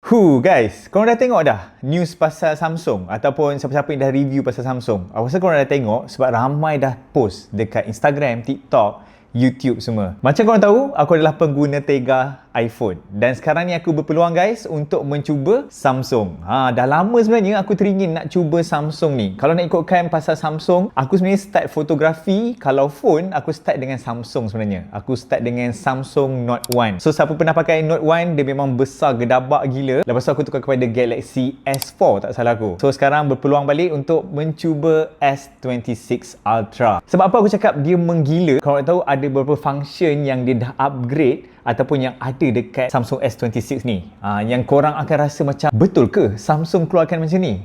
Guys, korang dah tengok dah news pasal Samsung ataupun siapa-siapa yang dah review pasal Samsung? Aku rasa korang dah tengok sebab ramai dah post dekat Instagram, TikTok, YouTube semua. Macam korang tahu, aku adalah pengguna Tega iPhone dan sekarang ni aku berpeluang guys untuk mencuba Samsung. Dah lama sebenarnya aku teringin nak cuba Samsung ni. Kalau nak ikutkan pasal Samsung, aku sebenarnya start fotografi. Kalau phone, aku start dengan Samsung sebenarnya. Aku start dengan Samsung Note 1. So siapa pernah pakai Note 1, dia memang besar gedabak gila. Lepas tu aku tukar kepada Galaxy S4 tak salah aku. So sekarang berpeluang balik untuk mencuba S26 Ultra. Sebab apa aku cakap dia menggila? Kalau nak tahu ada beberapa function yang dia dah upgrade ataupun yang ada dekat Samsung S26 ni. Yang korang akan rasa macam, betul ke Samsung keluarkan macam ni?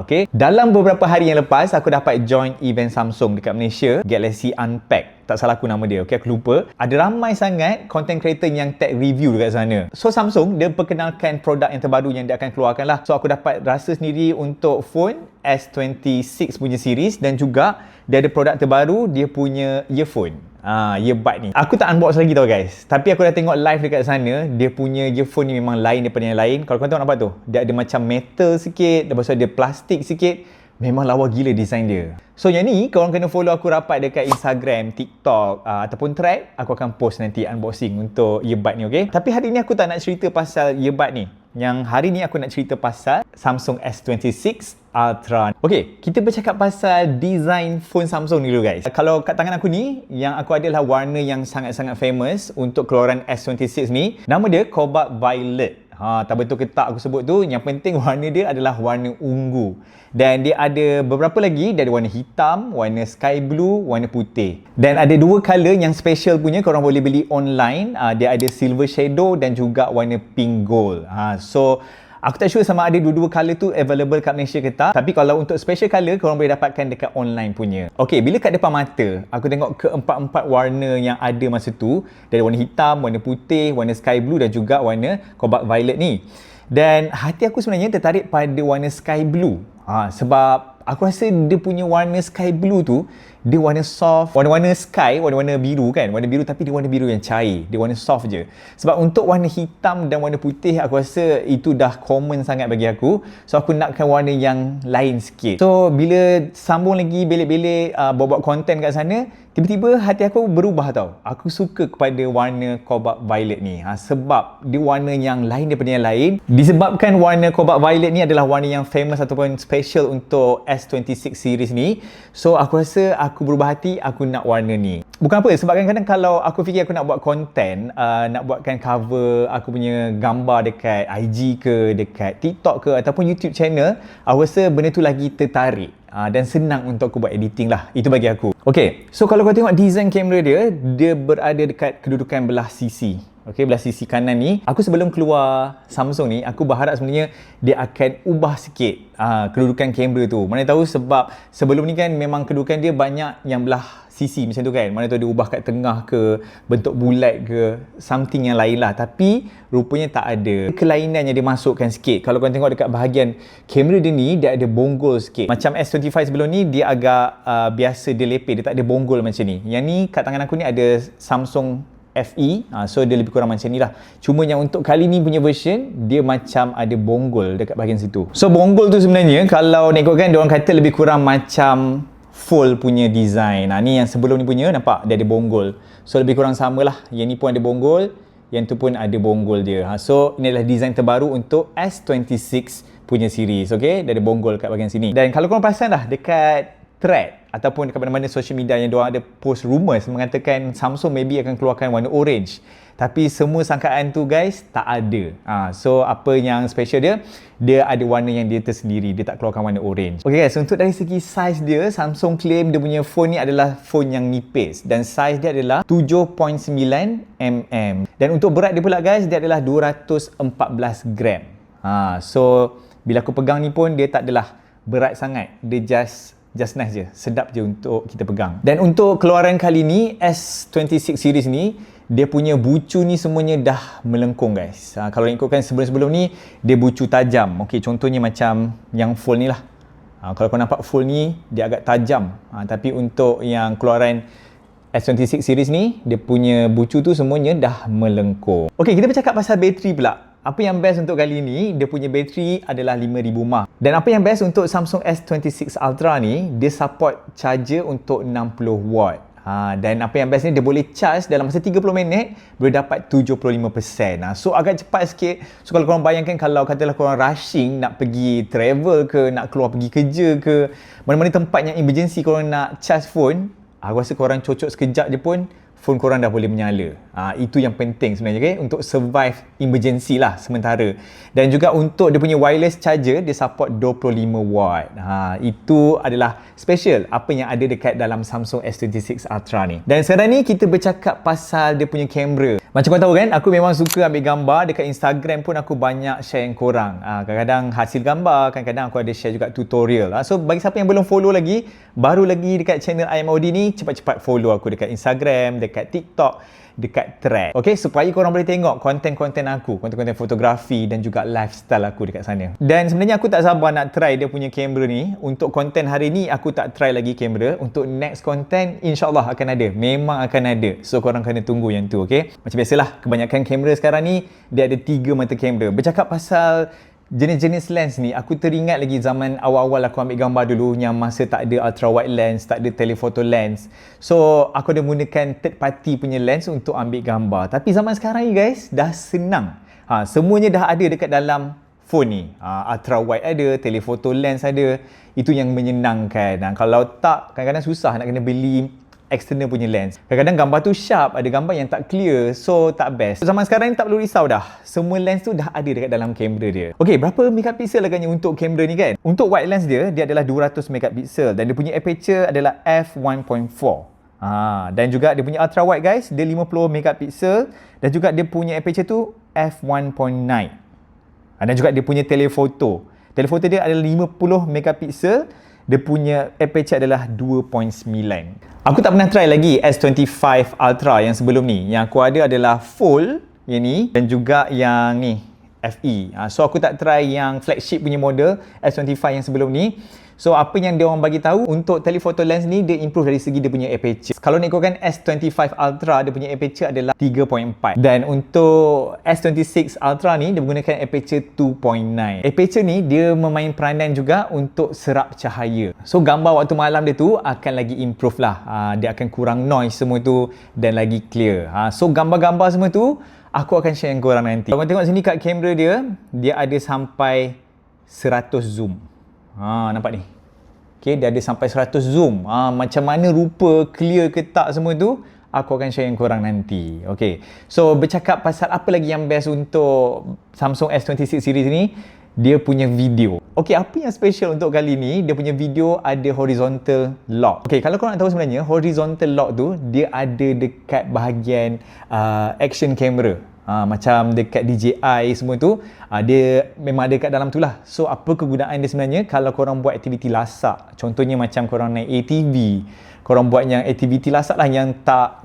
Okay. Dalam beberapa hari yang lepas, aku dapat join event Samsung dekat Malaysia, Galaxy Unpacked. Tak salah aku nama dia. Okay, aku lupa. Ada ramai sangat content creator yang tag review dekat sana. So Samsung, dia perkenalkan produk yang terbaru yang dia akan keluarkan lah. So aku dapat rasa sendiri untuk phone S26 punya series dan juga dia ada produk terbaru, dia punya earphone. Earbud ni. Aku tak unbox lagi tau guys. Tapi aku dah tengok live dekat sana. Dia punya earphone ni memang lain daripada yang lain. Kalau korang tengok nampak tu, dia ada macam metal sikit, lepas tu ada plastik sikit. Memang lawa gila design dia. So yang ni korang kena follow aku rapat dekat Instagram, TikTok ataupun Thread. Aku akan post nanti unboxing untuk earbud ni, okay? Tapi hari ni aku tak nak cerita pasal earbud ni. Yang hari ni aku nak cerita pasal Samsung S26 Ultra. Okay, kita bercakap pasal design phone Samsung ni dulu guys. Kalau kat tangan aku ni, yang aku adalah warna yang sangat-sangat famous untuk keluaran S26 ni. Nama dia Cobalt Violet. Tak betul ke tak aku sebut tu, yang penting warna dia adalah warna ungu. Dan dia ada beberapa lagi, dia ada warna hitam, warna sky blue, warna putih. Dan ada dua colour yang special punya, korang boleh beli online. Dia ada silver shadow dan juga warna pink gold. So aku tak sure sama ada dua-dua colour tu available kat Malaysia ke tak. Tapi kalau untuk special colour, korang boleh dapatkan dekat online punya. Okay, bila kat depan mata, aku tengok keempat-empat warna yang ada masa tu. Dari warna hitam, warna putih, warna sky blue dan juga warna cobalt violet ni. Dan hati aku sebenarnya tertarik pada warna sky blue. Sebab aku rasa dia punya warna sky blue tu, dia warna soft, warna-warna sky, warna-warna biru kan, warna biru tapi dia warna biru yang cair, dia warna soft je. Sebab untuk warna hitam dan warna putih, aku rasa itu dah common sangat bagi aku. So aku nakkan warna yang lain sikit. So bila sambung lagi belik-belik buat-buat konten kat sana, tiba-tiba hati aku berubah tau. Aku suka kepada warna cobalt violet ni. Sebab dia warna yang lain daripada yang lain. Disebabkan warna cobalt violet ni adalah warna yang famous ataupun special untuk S26 series ni. So aku rasa aku berubah hati, aku nak warna ni. Bukan apa, sebab kadang-kadang kalau aku fikir aku nak buat konten, nak buatkan cover aku punya gambar dekat IG ke, dekat TikTok ke ataupun YouTube channel, aku rasa benda tu lagi tertarik. Dan senang untuk aku buat editing lah. Itu bagi aku. Okay, so kalau kau tengok design kamera dia, dia berada dekat kedudukan belah sisi. Okay, belah sisi kanan ni. Aku sebelum keluar Samsung ni, aku berharap sebenarnya dia akan ubah sikit kedudukan kamera tu. Mana tahu sebab sebelum ni kan memang kedudukan dia banyak yang belah sisi macam tu kan. Mana tahu dia ubah kat tengah ke, bentuk bulat ke, something yang lain lah. Tapi rupanya tak ada. Kelainan yang dia masukkan sikit. Kalau korang tengok dekat bahagian kamera dia ni, dia ada bonggol sikit. Macam S25 sebelum ni, dia agak biasa dia lepeh. Dia tak ada bonggol macam ni. Yang ni kat tangan aku ni ada Samsung FE. So dia lebih kurang macam ni lah. Cuma yang untuk kali ni punya version, dia macam ada bonggol dekat bahagian situ. So bonggol tu sebenarnya, kalau nak ikutkan, dia orang kata lebih kurang macam full punya design. Ni yang sebelum ni punya, nampak dia ada bonggol. So lebih kurang sama lah. Yang ni pun ada bonggol, yang tu pun ada bonggol dia. So ini adalah design terbaru untuk S26 punya series. Okay, dia ada bonggol kat bahagian sini. Dan kalau korang perasan dah, dekat Thread ataupun dekat mana-mana social media yang diorang ada post rumours mengatakan Samsung maybe akan keluarkan warna orange. Tapi semua sangkaan tu guys, tak ada. So apa yang special dia, dia ada warna yang dia tersendiri. Dia tak keluarkan warna orange. Okay guys, untuk dari segi size dia, Samsung claim dia punya phone ni adalah phone yang nipis. Dan size dia adalah 7.9mm. Dan untuk berat dia pula guys, dia adalah 214 gram. So bila aku pegang ni pun, dia tak adalah berat sangat. Dia just nice je, sedap je untuk kita pegang. Dan untuk keluaran kali ni, S26 series ni, dia punya bucu ni semuanya dah melengkung guys. Kalau ikutkan sebelum-sebelum ni, dia bucu tajam. Okay, contohnya macam yang full ni lah. Kalau kau nampak full ni, dia agak tajam. Tapi untuk yang keluaran S26 series ni, dia punya bucu tu semuanya dah melengkung. Okay, kita bercakap pasal bateri pula. Apa yang best untuk kali ni, dia punya bateri adalah 5000 mAh. Dan apa yang best untuk Samsung S26 Ultra ni, dia support charger untuk 60 watt. Dan apa yang best ni, dia boleh charge dalam masa 30 minit boleh dapat 75%. So agak cepat sikit. So kalau korang bayangkan, kalau katalah korang rushing nak pergi travel ke, nak keluar pergi kerja ke, mana-mana tempat yang emergency korang nak charge phone, aku rasa korang cocok sekejap je pun phone korang dah boleh menyala. Itu yang penting sebenarnya, okay? Untuk survive emergency lah sementara. Dan juga untuk dia punya wireless charger, dia support 25 watt. Itu adalah special apa yang ada dekat dalam Samsung S26 Ultra ni. Dan sekarang ni kita bercakap pasal dia punya kamera. Macam korang tahu kan, aku memang suka ambil gambar. Dekat Instagram pun aku banyak share yang korang. Kadang-kadang hasil gambar, kadang-kadang aku ada share juga tutorial. So bagi siapa yang belum follow lagi, baru lagi dekat channel IMOD ni, cepat-cepat follow aku dekat Instagram, dekat TikTok, dekat Thread. Okay, supaya korang boleh tengok konten-konten aku, konten-konten fotografi dan juga lifestyle aku dekat sana. Dan sebenarnya aku tak sabar nak try dia punya kamera ni. Untuk konten hari ni aku tak try lagi kamera. Untuk next konten insyaAllah akan ada. Memang akan ada. So korang kena tunggu yang tu, okay? Macam biasalah, kebanyakan kamera sekarang ni dia ada 3 mata kamera. Bercakap pasal jenis-jenis lens ni, aku teringat lagi zaman awal-awal aku ambil gambar dulu, yang masa tak ada ultra wide lens, tak ada telephoto lens. So aku ada gunakan third party punya lens untuk ambil gambar. Tapi zaman sekarang ni guys, dah senang. Semuanya dah ada dekat dalam phone ni. Ultra wide ada, telephoto lens ada. Itu yang menyenangkan. Kalau tak, kadang-kadang susah nak kena beli external punya lens. Kadang-kadang gambar tu sharp, ada gambar yang tak clear, so tak best. Zaman sekarang ni tak perlu risau dah. Semua lens tu dah ada dekat dalam kamera dia. Okey, berapa megapiksel agaknya untuk kamera ni kan? Untuk wide lens dia adalah 200 megapiksel dan dia punya aperture adalah f1.4. Dan juga dia punya ultra wide guys, dia 50 megapiksel dan juga dia punya aperture tu f1.9. Dan juga dia punya telephoto. Telephoto dia adalah 50 megapiksel. Dia punya aperture adalah 2.9. Aku tak pernah try lagi S25 Ultra yang sebelum ni. Yang aku ada adalah full yang ni dan juga yang ni FE. So aku tak try yang flagship punya model S25 yang sebelum ni. So apa yang dia orang bagi tahu untuk telephoto lens ni, dia improve dari segi dia punya aperture. Kalau nak ikutkan S25 Ultra, dia punya aperture adalah 3.4. Dan untuk S26 Ultra ni, dia menggunakan aperture 2.9. Aperture ni, dia memain peranan juga untuk serap cahaya. So gambar waktu malam dia tu akan lagi improve lah. Dia akan kurang noise semua tu dan lagi clear. So gambar-gambar semua tu, aku akan share dengan korang nanti. Kalau korang tengok sini kat kamera dia, dia ada sampai 100 zoom. Nampak ni. Okay, dia ada sampai 100 zoom. Macam mana rupa, clear ke tak semua tu, aku akan share dengan korang nanti. Okay. So, bercakap pasal apa lagi yang best untuk Samsung S26 series ni, dia punya video. Okay, apa yang special untuk kali ni, dia punya video ada horizontal lock. Okay, kalau korang nak tahu sebenarnya, horizontal lock tu, dia ada dekat bahagian action camera. Macam dekat DJI semua tu, dia memang ada kat dalam tu lah. So apa kegunaan dia sebenarnya kalau korang buat aktiviti lasak, contohnya macam korang naik ATV, korang buat yang aktiviti lasak lah yang tak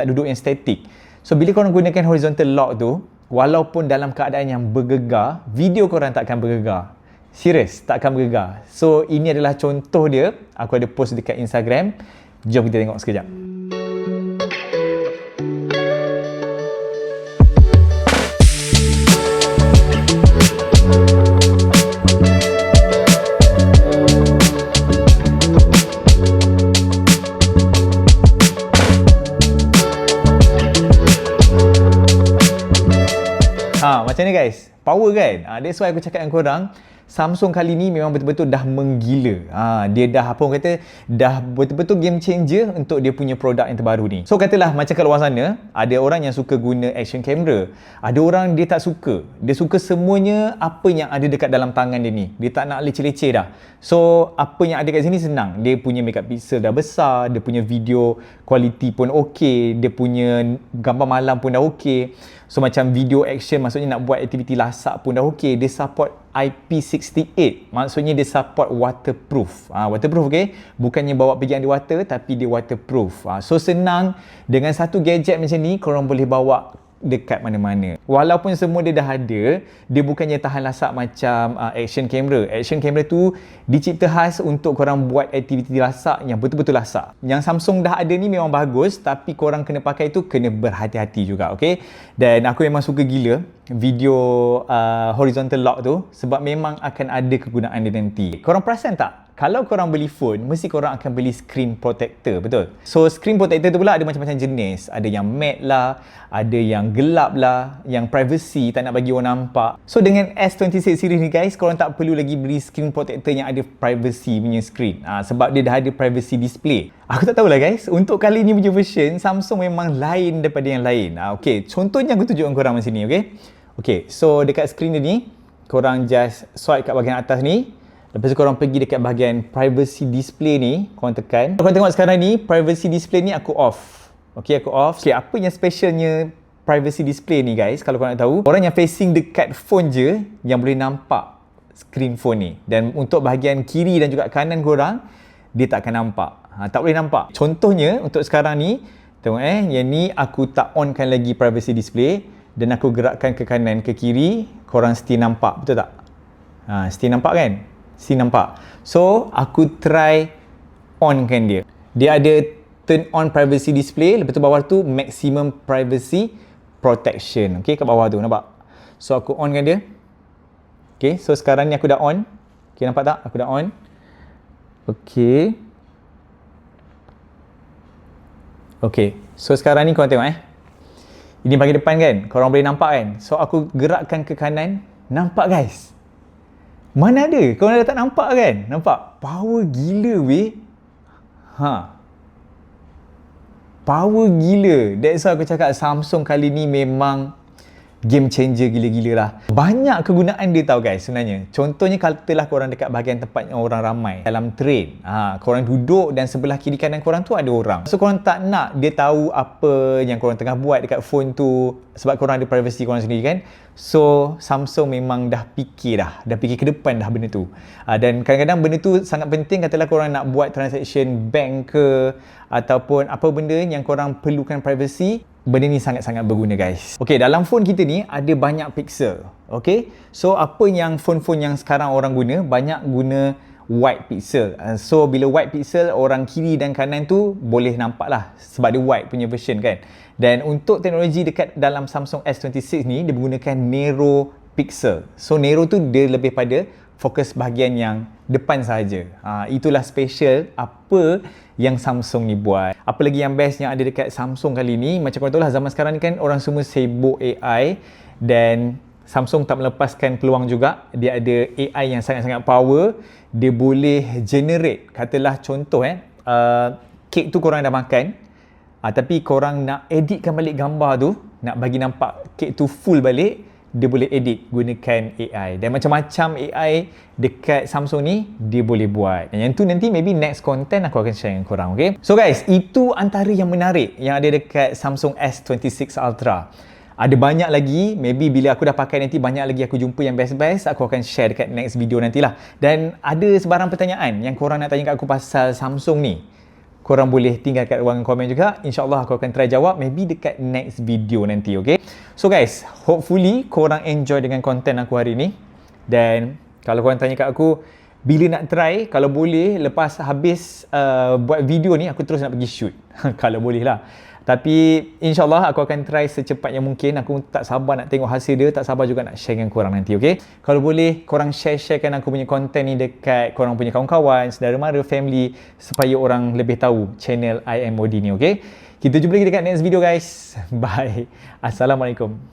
duduk yang statik. So bila korang gunakan horizontal lock tu, walaupun dalam keadaan yang bergegar, video korang tak akan bergegar. Serius, tak akan bergegar. So ini adalah contoh dia. Aku ada post dekat Instagram. Jom kita tengok sekejap. Macam ni guys, power kan? That's why aku cakap dengan korang, Samsung kali ni memang betul-betul dah menggila. Dia dah apa orang kata, dah betul-betul game changer untuk dia punya produk yang terbaru ni. So katalah macam kat luar sana, ada orang yang suka guna action camera. Ada orang dia tak suka. Dia suka semuanya apa yang ada dekat dalam tangan dia ni. Dia tak nak leceh-leceh dah. So apa yang ada kat sini senang. Dia punya megapixel dah besar, dia punya video quality pun okey, dia punya gambar malam pun dah okey. So macam video action, maksudnya nak buat aktiviti lasak pun dah okey. Dia support IP68, maksudnya dia support waterproof. Waterproof, okey, bukannya bawa pergi underwater tapi dia waterproof. So senang, dengan satu gadget macam ni korang boleh bawa dekat mana-mana. Walaupun semua dia dah ada, dia bukannya tahan lasak macam action camera. Action camera tu dicipta khas untuk korang buat aktiviti lasak yang betul-betul lasak. Yang Samsung dah ada ni memang bagus, tapi korang kena pakai tu kena berhati-hati juga, okay? Dan aku memang suka gila video horizontal lock tu sebab memang akan ada kegunaan dia nanti. Korang perasan tak? Kalau korang beli phone, mesti korang akan beli screen protector, betul? So, screen protector tu pula ada macam-macam jenis. Ada yang matte lah, ada yang gelap lah, yang privacy, tak nak bagi orang nampak. So, dengan S26 series ni guys, korang tak perlu lagi beli screen protector yang ada privacy punya screen. Sebab dia dah ada privacy display. Aku tak tahulah guys, untuk kali ni punya version, Samsung memang lain daripada yang lain. Okay, contohnya aku tunjukkan korang macam ni, okay? Okay, so dekat screen dia ni, korang just swipe kat bahagian atas ni. Lepas tu korang pergi dekat bahagian privacy display ni, korang tekan. Korang tengok sekarang ni, privacy display ni aku off. Okay, aku off. Okay, apa yang specialnya privacy display ni guys, kalau korang nak tahu, orang yang facing dekat phone je yang boleh nampak screen phone ni. Dan untuk bahagian kiri dan juga kanan korang, dia tak akan nampak. Tak boleh nampak. Contohnya, untuk sekarang ni, tengok yang ni aku tak onkan lagi privacy display dan aku gerakkan ke kanan, ke kiri, korang still nampak, betul tak? Still nampak kan? Still nampak. So, aku try onkan dia. Dia ada turn on privacy display, lepas tu bawah tu maximum privacy protection. Okay, kat bawah tu, nampak? So, aku onkan dia. Okay, so sekarang ni aku dah on. Okay, nampak tak? Aku dah on. Okay. Okay, so sekarang ni korang tengok ini bahagian depan kan? Korang boleh nampak kan? So, aku gerakkan ke kanan. Nampak guys? Mana ada? Korang dah tak nampak kan? Nampak? Power gila weh. Power gila. That's why aku cakap Samsung kali ni memang game changer gila-gila lah. Banyak kegunaan dia tau guys sebenarnya. Contohnya katalah korang dekat bahagian tempat yang orang ramai. Dalam train. Korang duduk dan sebelah kiri kanan korang tu ada orang. So korang tak nak dia tahu apa yang korang tengah buat dekat phone tu. Sebab korang ada privacy korang sendiri kan. So Samsung memang dah fikir dah. Dah fikir ke depan dah benda tu. Dan kadang-kadang benda tu sangat penting katalah korang nak buat transaction bank ke. Ataupun apa benda yang korang perlukan privacy. Benda ni sangat-sangat berguna guys. Okay, dalam phone kita ni ada banyak pixel. Okay, so apa yang phone-phone yang sekarang orang guna, banyak guna wide pixel. So bila wide pixel, orang kiri dan kanan tu boleh nampak lah sebab dia wide punya version kan. Dan untuk teknologi dekat dalam Samsung S26 ni, dia menggunakan narrow pixel. So narrow tu dia lebih pada fokus bahagian yang depan sahaja. Itulah special apa yang Samsung ni buat. Apa lagi yang best yang ada dekat Samsung kali ni, macam korang tahu lah zaman sekarang ni kan orang semua sibuk AI dan Samsung tak melepaskan peluang juga. Dia ada AI yang sangat-sangat power. Dia boleh generate, katalah contoh kek tu korang dah makan, tapi korang nak editkan balik gambar tu, nak bagi nampak kek tu full balik, dia boleh edit gunakan AI. Dan macam-macam AI dekat Samsung ni dia boleh buat. Dan yang tu nanti maybe next content aku akan share dengan korang, okay? So guys, itu antara yang menarik yang ada dekat Samsung S26 Ultra. Ada banyak lagi, maybe bila aku dah pakai nanti banyak lagi aku jumpa yang best-best, aku akan share dekat next video nantilah. Dan ada sebarang pertanyaan yang korang nak tanya kat aku pasal Samsung ni, korang boleh tinggal kat ruangan komen juga. InsyaAllah aku akan try jawab maybe dekat next video nanti, okay? So guys, hopefully korang enjoy dengan konten aku hari ni. Dan kalau korang tanya kat aku, bila nak try, kalau boleh lepas habis buat video ni, aku terus nak pergi shoot. Kalau boleh lah. Tapi insyaAllah aku akan try secepat yang mungkin. Aku tak sabar nak tengok hasil dia, tak sabar juga nak share dengan korang nanti, okay? Kalau boleh, korang share-sharekan aku punya konten ni dekat korang punya kawan-kawan, saudara mara, family, supaya orang lebih tahu channel IMOD ni, okay? Kita jumpa lagi dekat next video guys. Bye. Assalamualaikum.